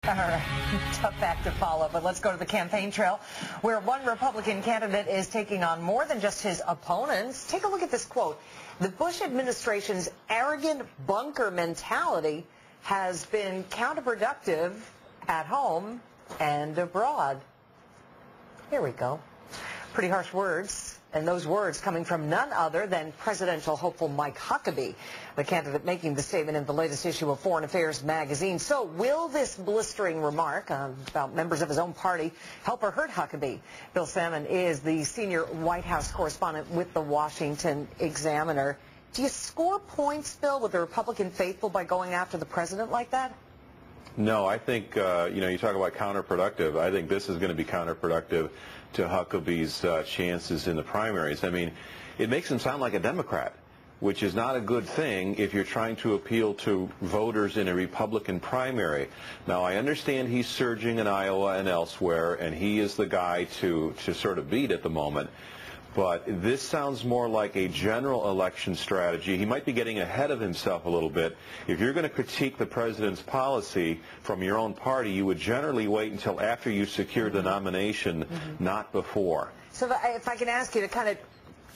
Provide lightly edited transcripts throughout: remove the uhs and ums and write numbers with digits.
All right, tough act to follow, but let's go to the campaign trail where one Republican candidate is taking on more than just his opponents. Take a look at this quote. The Bush administration's arrogant bunker mentality has been counterproductive at home and abroad. Here we go. Pretty harsh words, and those words coming from none other than presidential hopeful Mike Huckabee, the candidate making the statement in the latest issue of Foreign Affairs magazine. So will this blistering remark about members of his own party help or hurt Huckabee? Bill Sammon is the senior White House correspondent with the Washington Examiner. Do you score points, Bill, with the Republican faithful by going after the president like that? No, I think, you talk about counterproductive. I think this is going to be counterproductive to Huckabee's chances in the primaries. I mean, it makes him sound like a Democrat, which is not a good thing if you're trying to appeal to voters in a Republican primary. Now, I understand he's surging in Iowa and elsewhere, and he is the guy to sort of beat at the moment. But this sounds more like a general election strategy. He might be getting ahead of himself a little bit. If you're going to critique the president's policy from your own party, you would generally wait until after you secured the nomination, not before. So if I can ask you to kind of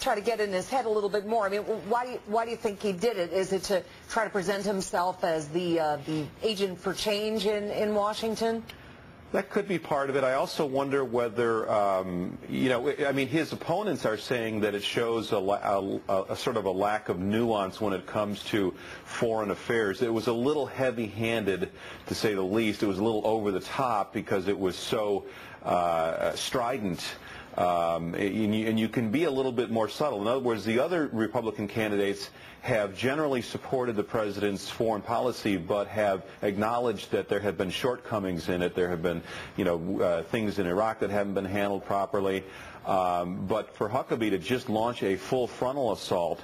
try to get in his head a little bit more, I mean, why do you think he did it? Is it to try to present himself as the agent for change in Washington? That could be part of it. I also wonder whether, I mean, his opponents are saying that it shows a sort of a lack of nuance when it comes to foreign affairs. It was a little heavy-handed, to say the least. It was a little over the top because it was so strident. And you can be a little bit more subtle. In other words, the other Republican candidates have generally supported the president's foreign policy, but have acknowledged that there have been shortcomings in it. There have been, things in Iraq that haven't been handled properly. But for Huckabee to just launch a full frontal assault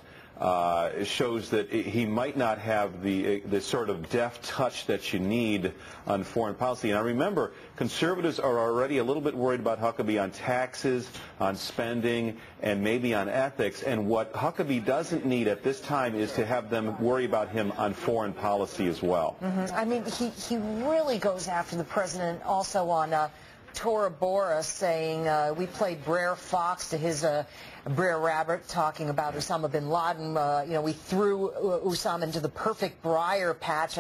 shows that he might not have the sort of deft touch that you need on foreign policy. And I remember, conservatives are already a little bit worried about Huckabee on taxes, on spending, and maybe on ethics. And what Huckabee doesn't need at this time is to have them worry about him on foreign policy as well. I mean, he really goes after the president also on Tora Bora, saying we played Brer Fox to his Brer Rabbit, talking about Osama bin Laden. We threw Osama into the perfect briar patch,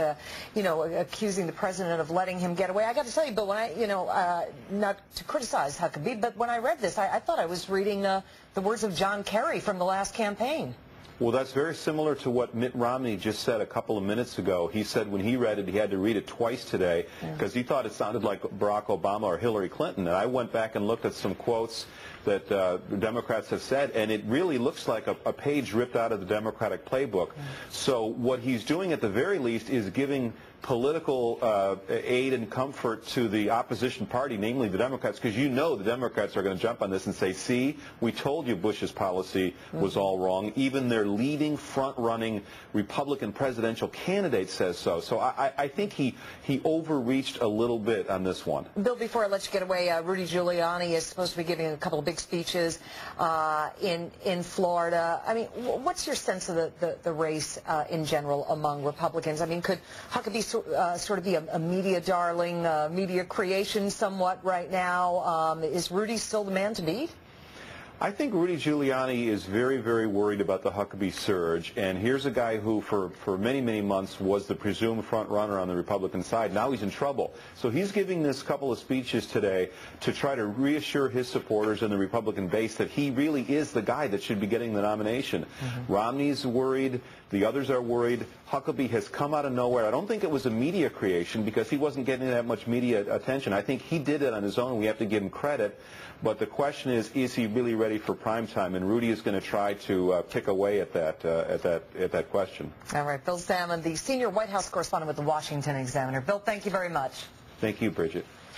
accusing the president of letting him get away. I got to tell you, Bill, when I, not to criticize Huckabee, but when I read this, I thought I was reading the words of John Kerry from the last campaign. Well, that's very similar to what Mitt Romney just said a couple of minutes ago. He said when he read it, he had to read it twice today because he thought it sounded like Barack Obama or Hillary Clinton. And I went back and looked at some quotes that the Democrats have said, and it really looks like a page ripped out of the Democratic playbook. So what he's doing at the very least is giving political aid and comfort to the opposition party, namely the Democrats, because the Democrats are going to jump on this and say, see, we told you Bush's policy was all wrong. Even their leading front-running Republican presidential candidate says so. So I think he overreached a little bit on this one. Bill, before I let you get away, Rudy Giuliani is supposed to be giving a couple of big speeches in Florida. I mean, what's your sense of the race in general among Republicans? I mean, could Huckabee sort of be a media darling, media creation somewhat right now? Is Rudy still the man to beat? I think Rudy Giuliani is very, very worried about the Huckabee surge, and here's a guy who for many, many months was the presumed front runner on the Republican side. Now he's in trouble. So he's giving this couple of speeches today to try to reassure his supporters in the Republican base that he really is the guy that should be getting the nomination. Romney's worried. The others are worried. Huckabee has come out of nowhere. I don't think it was a media creation because he wasn't getting that much media attention. I think he did it on his own. We have to give him credit. But the question is he really ready for prime time? And Rudy is going to try to pick away at that question. All right, Bill Sammon, the senior White House correspondent with the Washington Examiner. Bill, thank you very much. Thank you, Bridget.